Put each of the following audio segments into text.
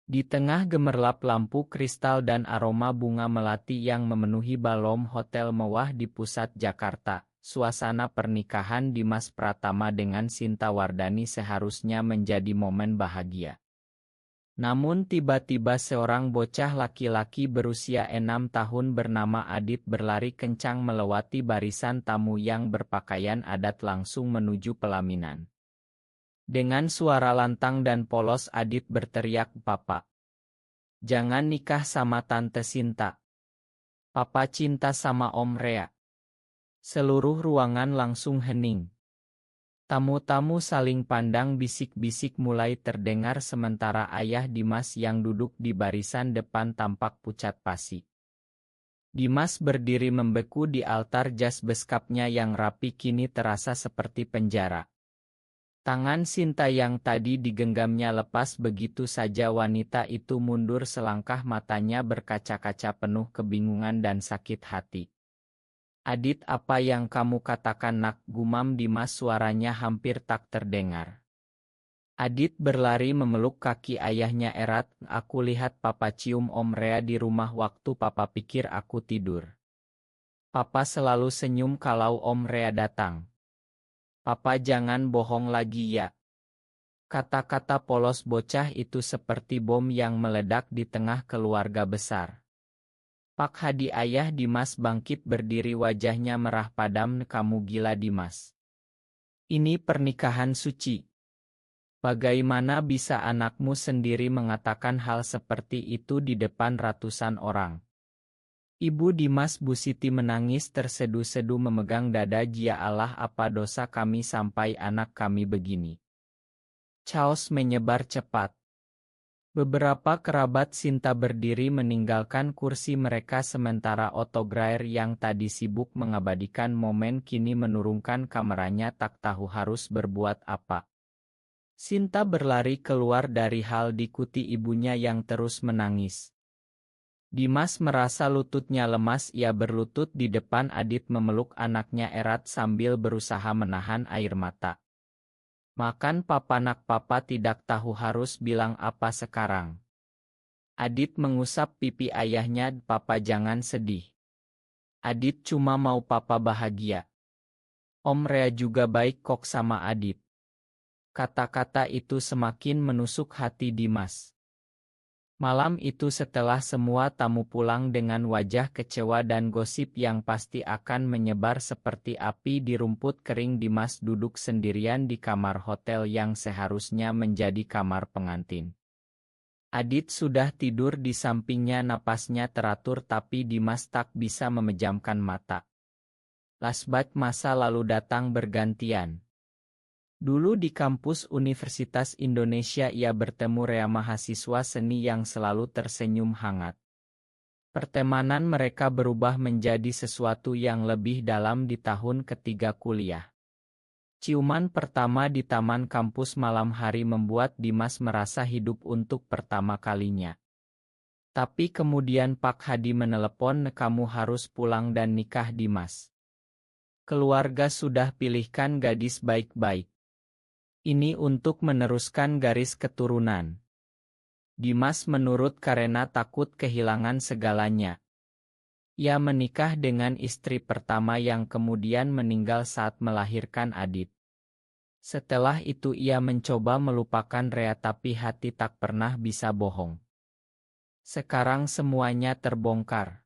Di tengah gemerlap lampu kristal dan aroma bunga melati yang memenuhi balom hotel mewah di pusat Jakarta, suasana pernikahan Dimas Pratama dengan Sinta Wardani seharusnya menjadi momen bahagia. Namun tiba-tiba seorang bocah laki-laki berusia 6 tahun bernama Adit berlari kencang melewati barisan tamu yang berpakaian adat langsung menuju pelaminan. Dengan suara lantang dan polos Adit berteriak, "Papa, jangan nikah sama Tante Sinta. Papa cinta sama Om Rea." Seluruh ruangan langsung hening. Tamu-tamu saling pandang, bisik-bisik mulai terdengar sementara ayah Dimas yang duduk di barisan depan tampak pucat pasi. Dimas berdiri membeku di altar, jas beskapnya yang rapi kini terasa seperti penjara. Tangan Sinta yang tadi digenggamnya lepas begitu saja, wanita itu mundur selangkah, matanya berkaca-kaca penuh kebingungan dan sakit hati. "Adit, apa yang kamu katakan, Nak?" gumam Dimas, suaranya hampir tak terdengar. Adit berlari memeluk kaki ayahnya erat. "Aku lihat Papa cium Om Rea di rumah waktu Papa pikir aku tidur. Papa selalu senyum kalau Om Rea datang. Papa jangan bohong lagi ya." Kata-kata polos bocah itu seperti bom yang meledak di tengah keluarga besar. Pak Hadi, ayah Dimas, bangkit berdiri, wajahnya merah padam. "Kamu gila, Dimas. Ini pernikahan suci. Bagaimana bisa anakmu sendiri mengatakan hal seperti itu di depan ratusan orang?" Ibu Dimas, Bu Siti, menangis terseduh-seduh memegang dada. "Ya Allah, apa dosa kami sampai anak kami begini?" Chaos menyebar cepat. Beberapa kerabat Sinta berdiri meninggalkan kursi mereka sementara Otto Graer yang tadi sibuk mengabadikan momen kini menurunkan kameranya tak tahu harus berbuat apa. Sinta berlari keluar dari hal diikuti ibunya yang terus menangis. Dimas merasa lututnya lemas, ia berlutut di depan Adit memeluk anaknya erat sambil berusaha menahan air mata. "Makan Papa, Nak, Papa tidak tahu harus bilang apa sekarang." Adit mengusap pipi ayahnya. "Papa jangan sedih. Adit cuma mau Papa bahagia. Om Rea juga baik kok sama Adit." Kata-kata itu semakin menusuk hati Dimas. Malam itu setelah semua tamu pulang dengan wajah kecewa dan gosip yang pasti akan menyebar seperti api di rumput kering, Dimas duduk sendirian di kamar hotel yang seharusnya menjadi kamar pengantin. Adit sudah tidur di sampingnya, napasnya teratur tapi Dimas tak bisa memejamkan mata. Flashback masa lalu datang bergantian. Dulu di kampus Universitas Indonesia ia bertemu Rea, mahasiswa seni yang selalu tersenyum hangat. Pertemanan mereka berubah menjadi sesuatu yang lebih dalam di tahun ketiga kuliah. Ciuman pertama di taman kampus malam hari membuat Dimas merasa hidup untuk pertama kalinya. Tapi kemudian Pak Hadi menelepon, "Kamu harus pulang dan nikah, Dimas. Keluarga sudah pilihkan gadis baik-baik. Ini untuk meneruskan garis keturunan." Dimas menurut karena takut kehilangan segalanya. Ia menikah dengan istri pertama yang kemudian meninggal saat melahirkan Adit. Setelah itu ia mencoba melupakan Rea tapi hati tak pernah bisa bohong. Sekarang semuanya terbongkar.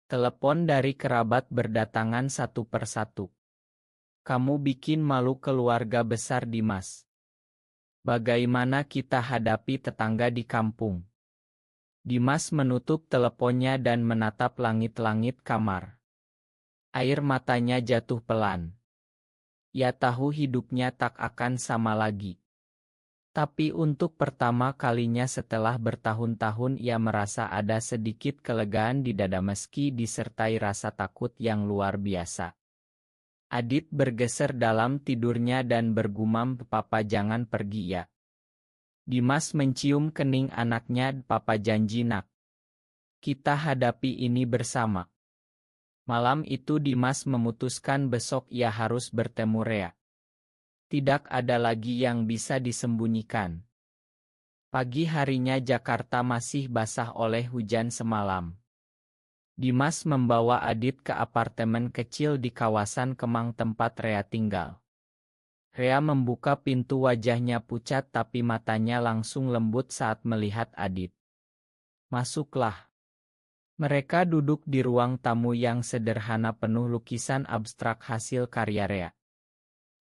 Telepon dari kerabat berdatangan satu persatu. "Kamu bikin malu keluarga besar, Dimas. Bagaimana kita hadapi tetangga di kampung?" Dimas menutup teleponnya dan menatap langit-langit kamar. Air matanya jatuh pelan. Ia tahu hidupnya tak akan sama lagi. Tapi untuk pertama kalinya setelah bertahun-tahun ia merasa ada sedikit kelegaan di dada meski disertai rasa takut yang luar biasa. Adit bergeser dalam tidurnya dan bergumam, "Papa jangan pergi ya." Dimas mencium kening anaknya. "Papa janji, Nak. Kita hadapi ini bersama." Malam itu Dimas memutuskan besok ia harus bertemu Rea. Tidak ada lagi yang bisa disembunyikan. Pagi harinya Jakarta masih basah oleh hujan semalam. Dimas membawa Adit ke apartemen kecil di kawasan Kemang tempat Rea tinggal. Rea membuka pintu, wajahnya pucat tapi matanya langsung lembut saat melihat Adit. "Masuklah." Mereka duduk di ruang tamu yang sederhana penuh lukisan abstrak hasil karya Rea.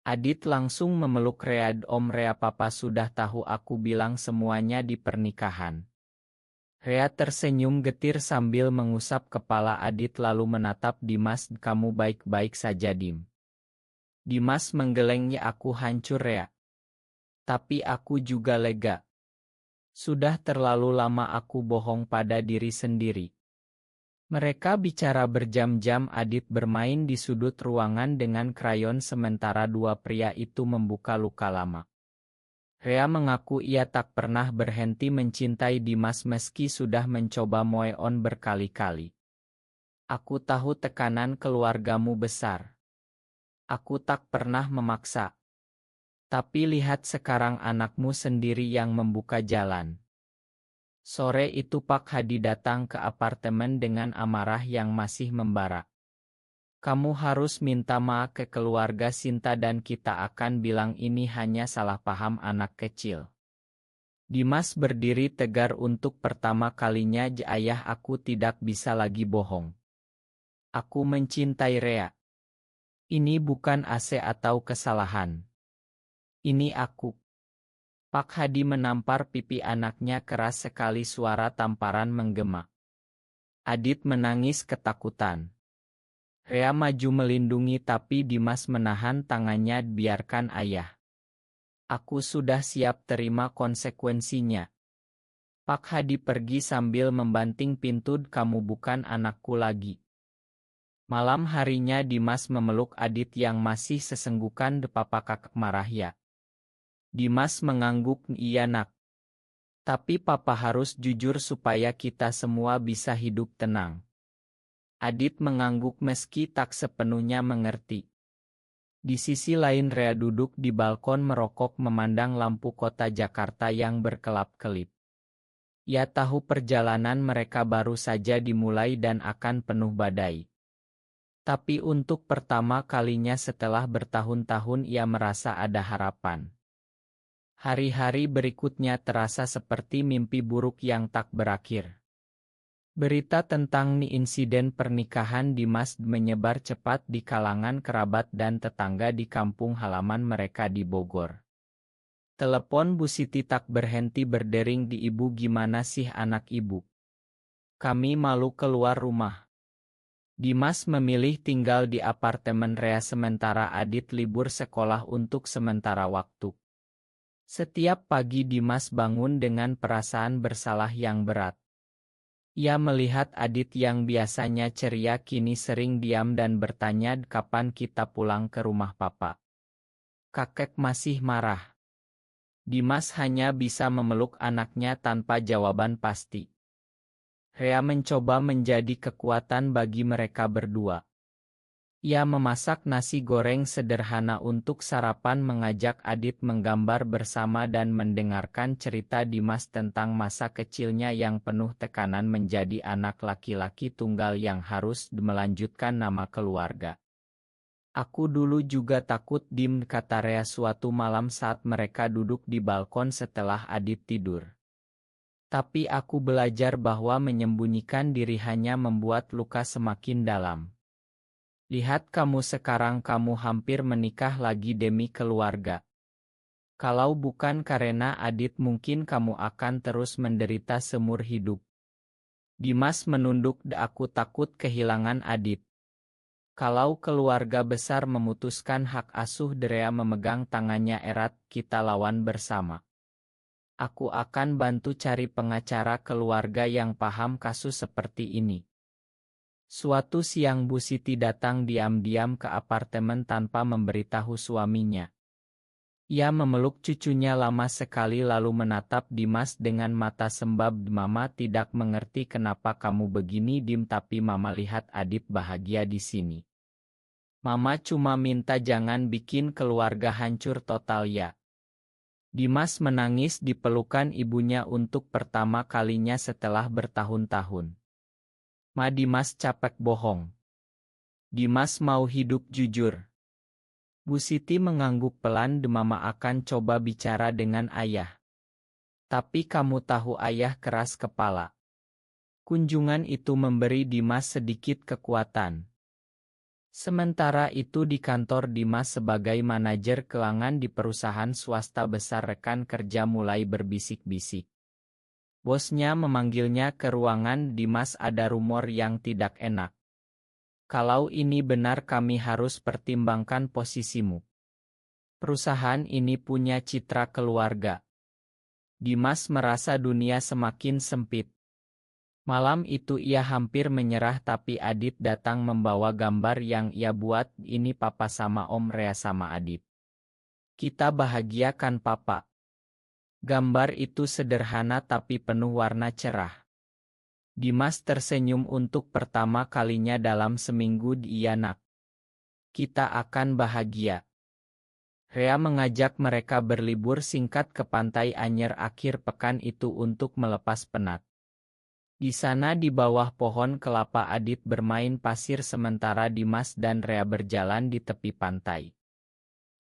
Adit langsung memeluk Rea. "Om Rea, papa sudah tahu, aku bilang semuanya di pernikahan." Rea tersenyum getir sambil mengusap kepala Adit lalu menatap Dimas. "Kamu baik-baik saja, Dim?" Dimas menggelengnya. "Aku hancur, Rea. Tapi aku juga lega. Sudah terlalu lama aku bohong pada diri sendiri." Mereka bicara berjam-jam. Adit bermain di sudut ruangan dengan krayon sementara dua pria itu membuka luka lama. Rea mengaku ia tak pernah berhenti mencintai Dimas meski sudah mencoba move on berkali-kali. "Aku tahu tekanan keluargamu besar. Aku tak pernah memaksa. Tapi lihat sekarang, anakmu sendiri yang membuka jalan." Sore itu Pak Hadi datang ke apartemen dengan amarah yang masih membara. "Kamu harus minta maaf ke keluarga Sinta dan kita akan bilang ini hanya salah paham anak kecil." Dimas berdiri tegar. "Untuk pertama kalinya, ayah, aku tidak bisa lagi bohong. Aku mencintai Rea. Ini bukan AC atau kesalahan. Ini aku." Pak Hadi menampar pipi anaknya keras sekali, suara tamparan menggema. Adit menangis ketakutan. Rea maju melindungi tapi Dimas menahan tangannya. "Biarkan ayah. Aku sudah siap terima konsekuensinya." Pak Hadi pergi sambil membanting pintu. "Kamu bukan anakku lagi." Malam harinya Dimas memeluk Adit yang masih sesenggukan. "Papa, kakak marah ya?" Dimas mengangguk. "Iya nak. Tapi papa harus jujur supaya kita semua bisa hidup tenang." Adit mengangguk meski tak sepenuhnya mengerti. Di sisi lain Rea duduk di balkon merokok memandang lampu kota Jakarta yang berkelap-kelip. Ia tahu perjalanan mereka baru saja dimulai dan akan penuh badai. Tapi untuk pertama kalinya setelah bertahun-tahun ia merasa ada harapan. Hari-hari berikutnya terasa seperti mimpi buruk yang tak berakhir. Berita tentang insiden pernikahan Dimas menyebar cepat di kalangan kerabat dan tetangga di kampung halaman mereka di Bogor. Telepon Bu Siti tak berhenti berdering di ibu. "Gimana sih anak ibu? Kami malu keluar rumah." Dimas memilih tinggal di apartemen Rea sementara Adit libur sekolah untuk sementara waktu. Setiap pagi Dimas bangun dengan perasaan bersalah yang berat. Ia melihat Adit yang biasanya ceria kini sering diam dan bertanya, "Kapan kita pulang ke rumah papa? Kakek masih marah." Dimas hanya bisa memeluk anaknya tanpa jawaban pasti. Rea mencoba menjadi kekuatan bagi mereka berdua. Ia memasak nasi goreng sederhana untuk sarapan, mengajak Adit menggambar bersama dan mendengarkan cerita Dimas tentang masa kecilnya yang penuh tekanan menjadi anak laki-laki tunggal yang harus melanjutkan nama keluarga. "Aku dulu juga takut, Dim," kata Rea suatu malam saat mereka duduk di balkon setelah Adit tidur. "Tapi aku belajar bahwa menyembunyikan diri hanya membuat luka semakin dalam. Lihat kamu sekarang, kamu hampir menikah lagi demi keluarga. Kalau bukan karena Adit mungkin kamu akan terus menderita seumur hidup." Dimas menunduk. "Aku takut kehilangan Adit. Kalau keluarga besar memutuskan hak asuh." Rea memegang tangannya erat. "Kita lawan bersama. Aku akan bantu cari pengacara keluarga yang paham kasus seperti ini." Suatu siang Bu Siti datang diam-diam ke apartemen tanpa memberitahu suaminya. Ia memeluk cucunya lama sekali lalu menatap Dimas dengan mata sembab. "Mama tidak mengerti kenapa kamu begini, Dim, tapi Mama lihat Adit bahagia di sini. Mama cuma minta jangan bikin keluarga hancur total ya." Dimas menangis di pelukan ibunya untuk pertama kalinya setelah bertahun-tahun. Ma Dimas capek bohong. Dimas mau hidup jujur. Bu Siti mengangguk pelan. Mama akan coba bicara dengan ayah. Tapi kamu tahu ayah keras kepala. Kunjungan itu memberi Dimas sedikit kekuatan. Sementara itu di kantor Dimas sebagai manajer keuangan di perusahaan swasta besar, rekan kerja mulai berbisik-bisik. Bosnya memanggilnya ke ruangan. Dimas, ada rumor yang tidak enak. Kalau ini benar kami harus pertimbangkan posisimu. Perusahaan ini punya citra keluarga. Dimas merasa dunia semakin sempit. Malam itu ia hampir menyerah, tapi Adit datang membawa gambar yang ia buat. Ini papa sama Om Rea sama Adit. Kita bahagiakan papa. Gambar itu sederhana tapi penuh warna cerah. Dimas tersenyum untuk pertama kalinya dalam seminggu. Iya nak. Kita akan bahagia. Rea mengajak mereka berlibur singkat ke Pantai Anyer akhir pekan itu untuk melepas penat. Di sana di bawah pohon kelapa Adit bermain pasir sementara Dimas dan Rea berjalan di tepi pantai.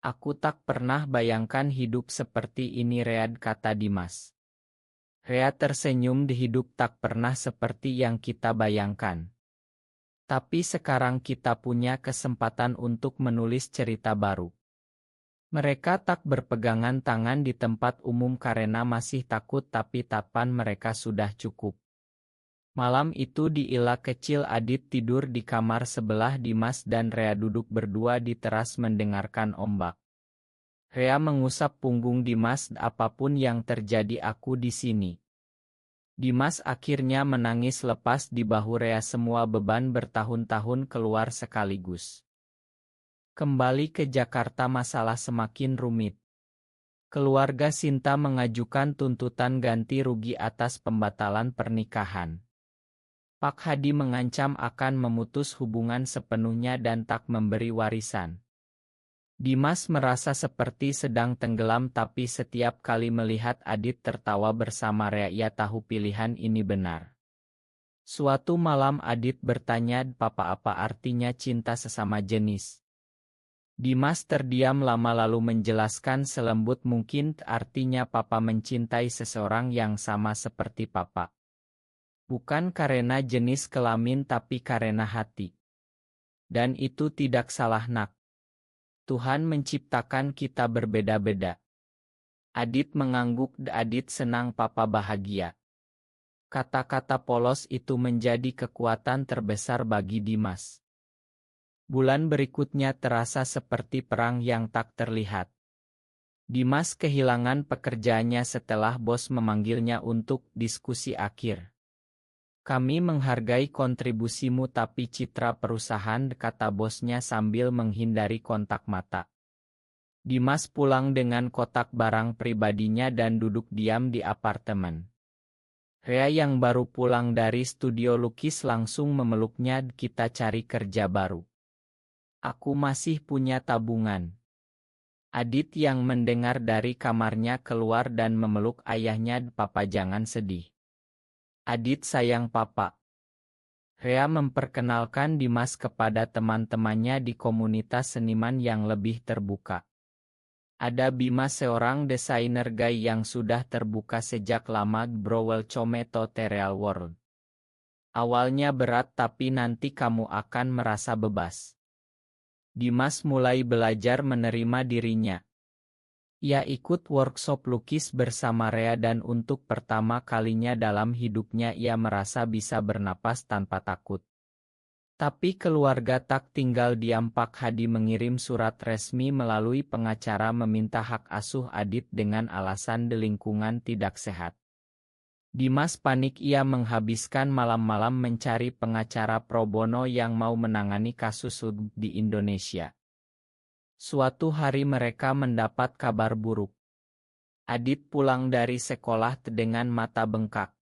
Aku tak pernah bayangkan hidup seperti ini, Rea, kata Dimas. Rea tersenyum. Di hidup tak pernah seperti yang kita bayangkan. Tapi sekarang kita punya kesempatan untuk menulis cerita baru. Mereka tak berpegangan tangan di tempat umum karena masih takut, tapi tatapan mereka sudah cukup. Malam itu di ila kecil Adit tidur di kamar sebelah. Dimas dan Rea duduk berdua di teras mendengarkan ombak. Rea mengusap punggung Dimas. Apapun yang terjadi aku di sini. Dimas akhirnya menangis lepas di bahu Rea. Semua beban bertahun-tahun keluar sekaligus. Kembali ke Jakarta masalah semakin rumit. Keluarga Sinta mengajukan tuntutan ganti rugi atas pembatalan pernikahan. Pak Hadi mengancam akan memutus hubungan sepenuhnya dan tak memberi warisan. Dimas merasa seperti sedang tenggelam, tapi setiap kali melihat Adit tertawa bersama Rea ia tahu pilihan ini benar. Suatu malam Adit bertanya, "Papa, apa artinya cinta sesama jenis?" Dimas terdiam lama lalu menjelaskan selembut mungkin, artinya papa mencintai seseorang yang sama seperti papa. Bukan karena jenis kelamin tapi karena hati. Dan itu tidak salah nak. Tuhan menciptakan kita berbeda-beda. Adit mengangguk. Adit senang papa bahagia. Kata-kata polos itu menjadi kekuatan terbesar bagi Dimas. Bulan berikutnya terasa seperti perang yang tak terlihat. Dimas kehilangan pekerjaannya setelah bos memanggilnya untuk diskusi akhir. Kami menghargai kontribusimu tapi citra perusahaan, kata bosnya sambil menghindari kontak mata. Dimas pulang dengan kotak barang pribadinya dan duduk diam di apartemen. Rea yang baru pulang dari studio lukis langsung memeluknya. Kita cari kerja baru. Aku masih punya tabungan. Adit yang mendengar dari kamarnya keluar dan memeluk ayahnya. Papa jangan sedih. Adit sayang papa. Rea memperkenalkan Dimas kepada teman-temannya di komunitas seniman yang lebih terbuka. Ada Bima, seorang desainer gay yang sudah terbuka sejak lama. Browell Cometo Real World. Awalnya berat tapi nanti kamu akan merasa bebas. Dimas mulai belajar menerima dirinya. Ia ikut workshop lukis bersama Rea dan untuk pertama kalinya dalam hidupnya ia merasa bisa bernapas tanpa takut. Tapi keluarga tak tinggal diam. Pak Hadi mengirim surat resmi melalui pengacara meminta hak asuh Adit dengan alasan di lingkungan tidak sehat. Dimas panik. Ia menghabiskan malam-malam mencari pengacara pro bono yang mau menangani kasus di Indonesia. Suatu hari mereka mendapat kabar buruk. Adit pulang dari sekolah dengan mata bengkak.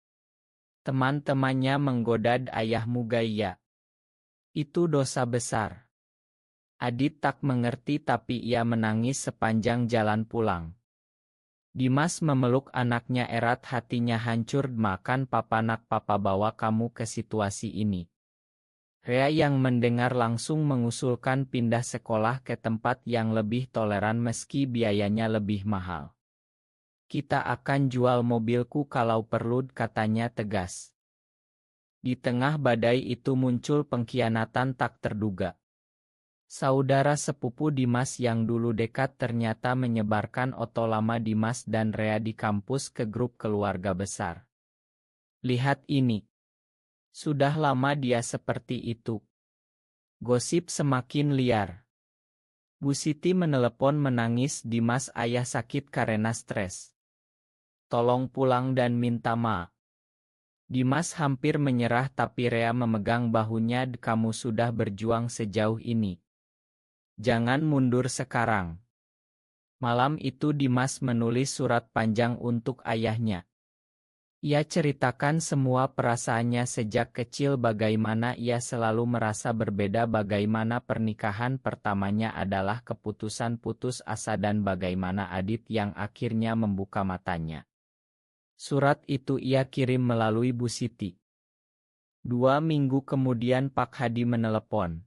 Teman-temannya menggoda, "Ayahmu gaya. Itu dosa besar." Adit tak mengerti tapi ia menangis sepanjang jalan pulang. Dimas memeluk anaknya erat, hatinya hancur. Makan papa, nak, papa bawa kamu ke situasi ini. Rea yang mendengar langsung mengusulkan pindah sekolah ke tempat yang lebih toleran meski biayanya lebih mahal. Kita akan jual mobilku kalau perlu, katanya tegas. Di tengah badai itu muncul pengkhianatan tak terduga. Saudara sepupu Dimas yang dulu dekat ternyata menyebarkan foto lama Dimas dan Rea di kampus ke grup keluarga besar. Lihat ini. Sudah lama dia seperti itu. Gosip semakin liar. Bu Siti menelepon menangis, Dimas ayah sakit karena stres. Tolong pulang dan minta maaf. Dimas hampir menyerah tapi Rea memegang bahunya, kamu sudah berjuang sejauh ini. Jangan mundur sekarang. Malam itu Dimas menulis surat panjang untuk ayahnya. Ia ceritakan semua perasaannya sejak kecil, bagaimana ia selalu merasa berbeda, bagaimana pernikahan pertamanya adalah keputusan putus asa dan bagaimana Adit yang akhirnya membuka matanya. Surat itu ia kirim melalui Bu Siti. 2 minggu kemudian Pak Hadi menelepon.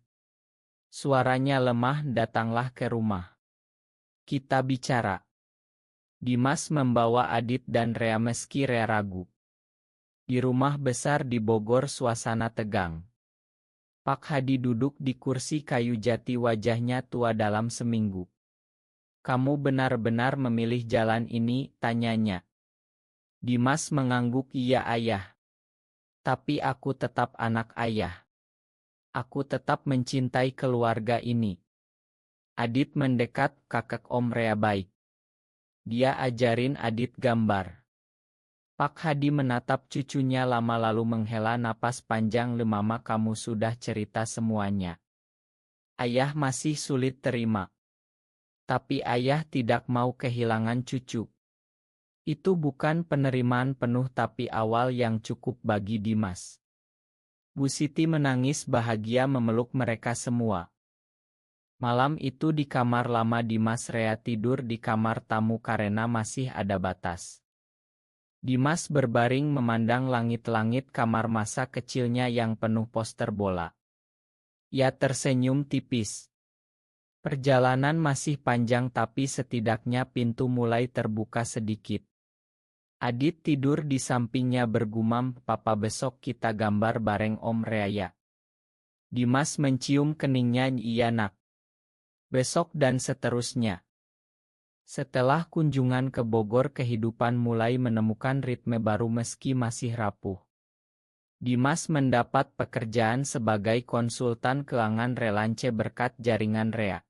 Suaranya lemah, datanglah ke rumah. Kita bicara. Dimas membawa Adit dan Rea meski Rea ragu. Di rumah besar di Bogor suasana tegang. Pak Hadi duduk di kursi kayu jati, wajahnya tua dalam seminggu. Kamu benar-benar memilih jalan ini, tanyanya. Dimas mengangguk, iya ayah. Tapi aku tetap anak ayah. Aku tetap mencintai keluarga ini. Adit mendekat, kakak Om Rea baik. Dia ajarin Adit gambar. Pak Hadi menatap cucunya lama lalu menghela napas panjang, Mama, kamu sudah cerita semuanya. Ayah masih sulit terima. Tapi ayah tidak mau kehilangan cucu. Itu bukan penerimaan penuh tapi awal yang cukup bagi Dimas. Bu Siti menangis bahagia memeluk mereka semua. Malam itu di kamar lama Dimas, Rea tidur di kamar tamu karena masih ada batas. Dimas berbaring memandang langit-langit kamar masa kecilnya yang penuh poster bola. Ia tersenyum tipis. Perjalanan masih panjang tapi setidaknya pintu mulai terbuka sedikit. Adit tidur di sampingnya bergumam, papa besok kita gambar bareng Om Rea. Dimas mencium keningnya, iya nak. Besok dan seterusnya. Setelah kunjungan ke Bogor, kehidupan mulai menemukan ritme baru meski masih rapuh. Dimas mendapat pekerjaan sebagai konsultan keuangan relance berkat jaringan Rea.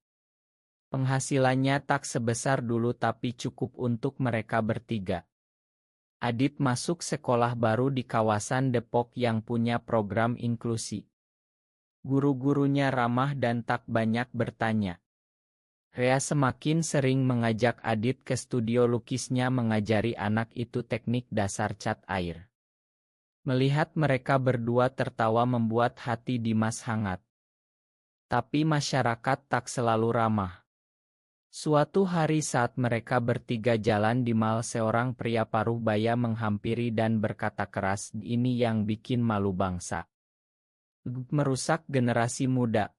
Penghasilannya tak sebesar dulu tapi cukup untuk mereka bertiga. Adit masuk sekolah baru di kawasan Depok yang punya program inklusi. Guru-gurunya ramah dan tak banyak bertanya. Rea semakin sering mengajak Adit ke studio lukisnya mengajari anak itu teknik dasar cat air. Melihat mereka berdua tertawa membuat hati Dimas hangat. Tapi masyarakat tak selalu ramah. Suatu hari saat mereka bertiga jalan di mal, seorang pria paruh baya menghampiri dan berkata keras, ini yang bikin malu bangsa. Merusak generasi muda.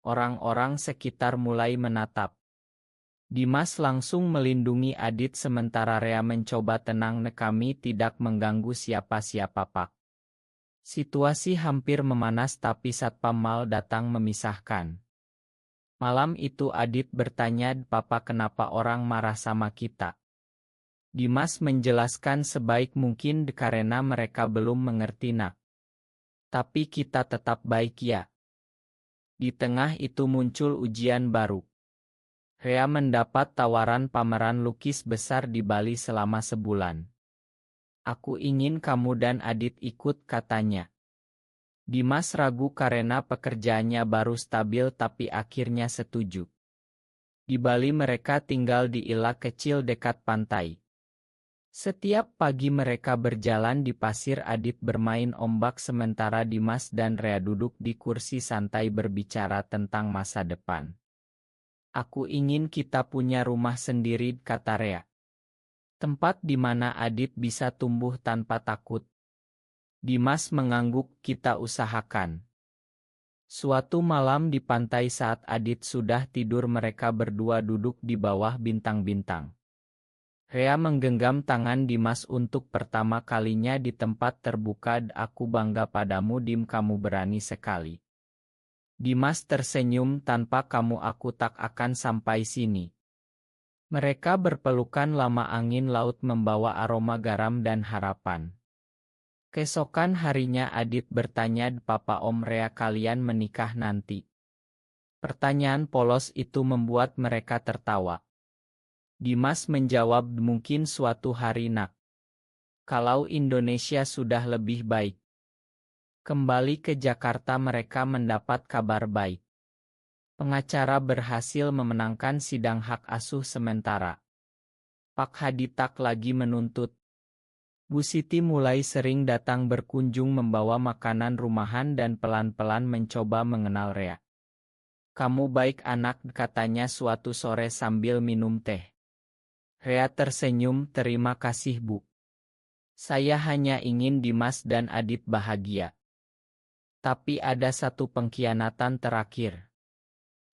Orang-orang sekitar mulai menatap. Dimas langsung melindungi Adit sementara Rea mencoba tenang, kami tidak mengganggu siapa-siapa pak. Situasi hampir memanas tapi satpam mal datang memisahkan. Malam itu Adit bertanya, papa kenapa orang marah sama kita? Dimas menjelaskan sebaik mungkin karena mereka belum mengerti nak. Tapi kita tetap baik ya. Di tengah itu muncul ujian baru. Rea mendapat tawaran pameran lukis besar di Bali selama sebulan. Aku ingin kamu dan Adit ikut, katanya. Dimas ragu karena pekerjaannya baru stabil tapi akhirnya setuju. Di Bali mereka tinggal di ila kecil dekat pantai. Setiap pagi mereka berjalan di pasir, Adit bermain ombak sementara Dimas dan Rea duduk di kursi santai berbicara tentang masa depan. Aku ingin kita punya rumah sendiri, kata Rea. Tempat di mana Adit bisa tumbuh tanpa takut. Dimas mengangguk, kita usahakan. Suatu malam di pantai saat Adit sudah tidur mereka berdua duduk di bawah bintang-bintang. Rea menggenggam tangan Dimas untuk pertama kalinya di tempat terbuka. Aku bangga padamu Dim, kamu berani sekali. Dimas tersenyum, tanpa kamu aku tak akan sampai sini. Mereka berpelukan lama, angin laut membawa aroma garam dan harapan. Keesokan harinya Adit bertanya, Papa Om Rea kalian menikah nanti? Pertanyaan polos itu membuat mereka tertawa. Dimas menjawab, mungkin suatu hari nak. Kalau Indonesia sudah lebih baik. Kembali ke Jakarta mereka mendapat kabar baik. Pengacara berhasil memenangkan sidang hak asuh sementara. Pak Hadi tak lagi menuntut. Bu Siti mulai sering datang berkunjung membawa makanan rumahan dan pelan-pelan mencoba mengenal Rea. Kamu baik anak, katanya suatu sore sambil minum teh. Rea tersenyum, terima kasih Bu. Saya hanya ingin Dimas dan Adit bahagia. Tapi ada satu pengkhianatan terakhir.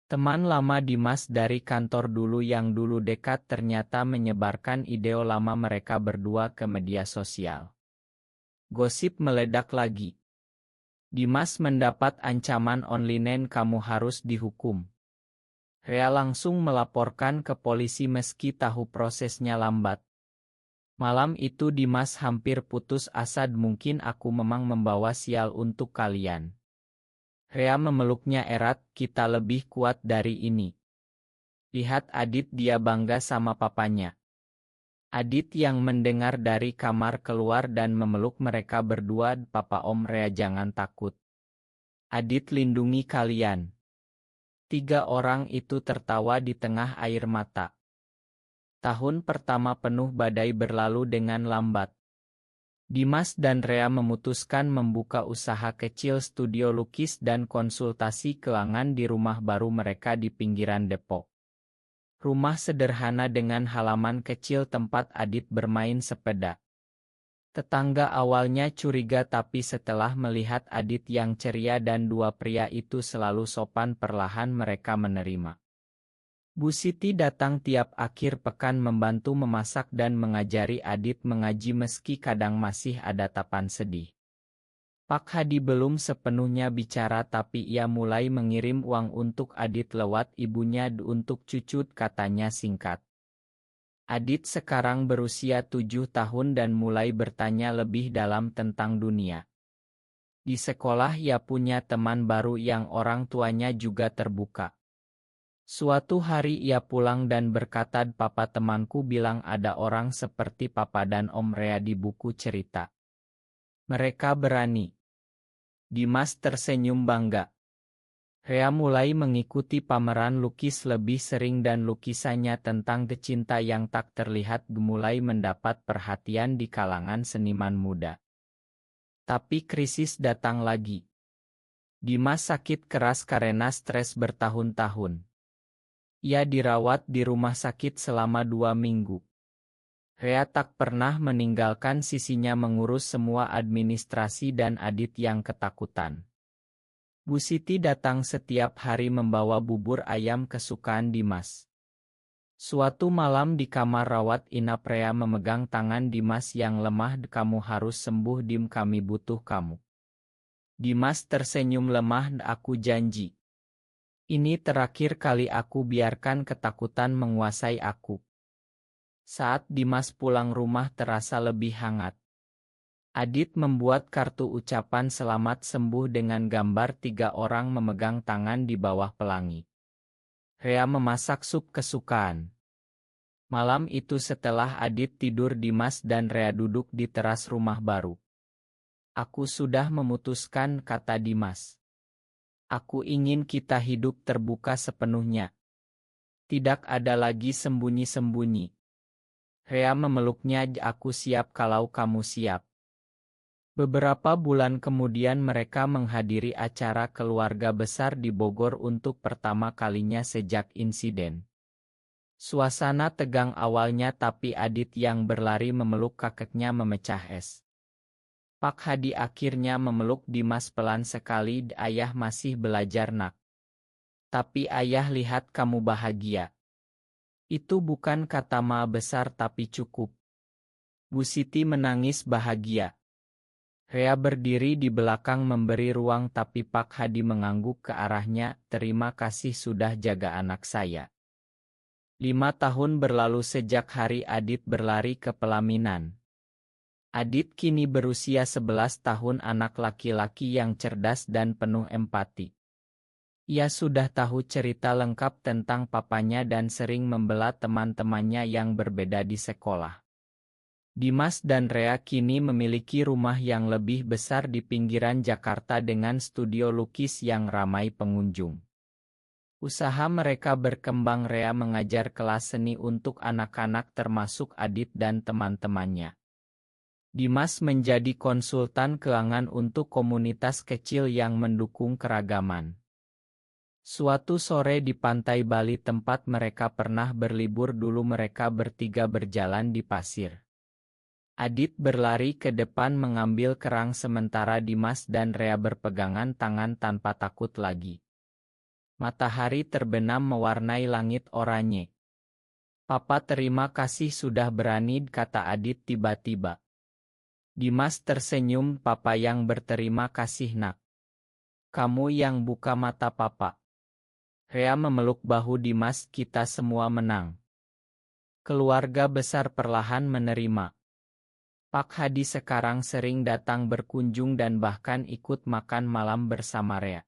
Teman lama Dimas dari kantor dulu yang dulu dekat ternyata menyebarkan ide lama mereka berdua ke media sosial. Gosip meledak lagi. Dimas mendapat ancaman online, kamu harus dihukum. Rea langsung melaporkan ke polisi meski tahu prosesnya lambat. Malam itu Dimas hampir putus asa, mungkin aku memang membawa sial untuk kalian. Rea memeluknya erat, kita lebih kuat dari ini. Lihat Adit, dia bangga sama papanya. Adit yang mendengar dari kamar keluar dan memeluk mereka berdua, Papa Om Rea jangan takut. Adit lindungi kalian. Tiga orang itu tertawa di tengah air mata. Tahun pertama penuh badai berlalu dengan lambat. Dimas dan Rea memutuskan membuka usaha kecil studio lukis dan konsultasi keuangan di rumah baru mereka di pinggiran Depok. Rumah sederhana dengan halaman kecil tempat Adit bermain sepeda. Tetangga awalnya curiga, tapi setelah melihat Adit yang ceria dan dua pria itu selalu sopan, perlahan mereka menerima. Bu Siti datang tiap akhir pekan membantu memasak dan mengajari Adit mengaji meski kadang masih ada tapan sedih. Pak Hadi belum sepenuhnya bicara, tapi ia mulai mengirim uang untuk Adit lewat ibunya untuk cucut, katanya singkat. Adit sekarang berusia 7 tahun dan mulai bertanya lebih dalam tentang dunia. Di sekolah ia punya teman baru yang orang tuanya juga terbuka. Suatu hari ia pulang dan berkata, Papa, temanku bilang ada orang seperti Papa dan Om Rea di buku cerita. Mereka berani. Dimas tersenyum bangga. Rea mulai mengikuti pameran lukis lebih sering dan lukisannya tentang cinta yang tak terlihat mulai mendapat perhatian di kalangan seniman muda. Tapi krisis datang lagi. Dimas sakit keras karena stres bertahun-tahun. Ia dirawat di rumah sakit selama 2 minggu. Rea tak pernah meninggalkan sisinya mengurus semua administrasi dan Adit yang ketakutan. Bu Siti datang setiap hari membawa bubur ayam kesukaan Dimas. Suatu malam di kamar rawat inap Rea memegang tangan Dimas yang lemah, kamu harus sembuh Dim, kami butuh kamu. Dimas tersenyum lemah, aku janji. Ini terakhir kali aku biarkan ketakutan menguasai aku. Saat Dimas pulang rumah terasa lebih hangat. Adit membuat kartu ucapan selamat sembuh dengan gambar 3 orang memegang tangan di bawah pelangi. Rea memasak sup kesukaan. Malam itu setelah Adit tidur, Dimas dan Rea duduk di teras rumah baru. Aku sudah memutuskan, kata Dimas. Aku ingin kita hidup terbuka sepenuhnya. Tidak ada lagi sembunyi-sembunyi. Rea memeluknya, aku siap kalau kamu siap. Beberapa bulan kemudian mereka menghadiri acara keluarga besar di Bogor untuk pertama kalinya sejak insiden. Suasana tegang awalnya tapi Adit yang berlari memeluk kakeknya memecah es. Pak Hadi akhirnya memeluk Dimas pelan sekali. Ayah masih belajar nak. Tapi ayah lihat kamu bahagia. Itu bukan kata ma besar tapi cukup. Bu Siti menangis bahagia. Rea berdiri di belakang memberi ruang tapi Pak Hadi mengangguk ke arahnya. Terima kasih sudah jaga anak saya. 5 tahun berlalu sejak hari Adit berlari ke pelaminan. Adit kini berusia 11 tahun, anak laki-laki yang cerdas dan penuh empati. Ia sudah tahu cerita lengkap tentang papanya dan sering membela teman-temannya yang berbeda di sekolah. Dimas dan Rea kini memiliki rumah yang lebih besar di pinggiran Jakarta dengan studio lukis yang ramai pengunjung. Usaha mereka berkembang. Rea mengajar kelas seni untuk anak-anak termasuk Adit dan teman-temannya. Dimas menjadi konsultan keuangan untuk komunitas kecil yang mendukung keragaman. Suatu sore di pantai Bali tempat mereka pernah berlibur dulu, mereka bertiga berjalan di pasir. Adit berlari ke depan mengambil kerang sementara Dimas dan Rea berpegangan tangan tanpa takut lagi. Matahari terbenam mewarnai langit oranye. Papa terima kasih sudah berani, kata Adit tiba-tiba. Dimas tersenyum, papa yang berterima kasih nak. Kamu yang buka mata papa. Rea memeluk bahu Dimas, kita semua menang. Keluarga besar perlahan menerima. Pak Hadi sekarang sering datang berkunjung dan bahkan ikut makan malam bersama Rea.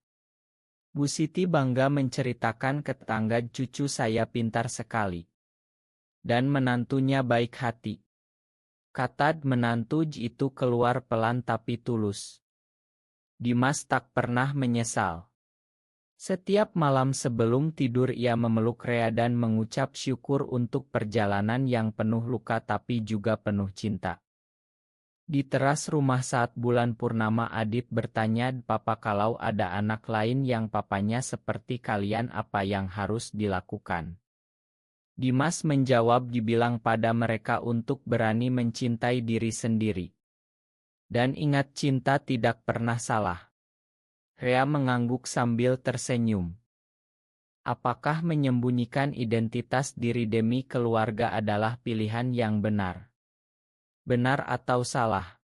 Bu Siti bangga menceritakan ke tetangga, cucu saya pintar sekali. Dan menantunya baik hati. Kata menantu itu keluar pelan tapi tulus. Dimas tak pernah menyesal. Setiap malam sebelum tidur ia memeluk Rea dan mengucap syukur untuk perjalanan yang penuh luka tapi juga penuh cinta. Di teras rumah saat bulan purnama Adit bertanya, Papa kalau ada anak lain yang papanya seperti kalian apa yang harus dilakukan? Dimas menjawab, dibilang pada mereka untuk berani mencintai diri sendiri. Dan ingat cinta tidak pernah salah. Rea mengangguk sambil tersenyum. Apakah menyembunyikan identitas diri demi keluarga adalah pilihan yang benar? Benar atau salah?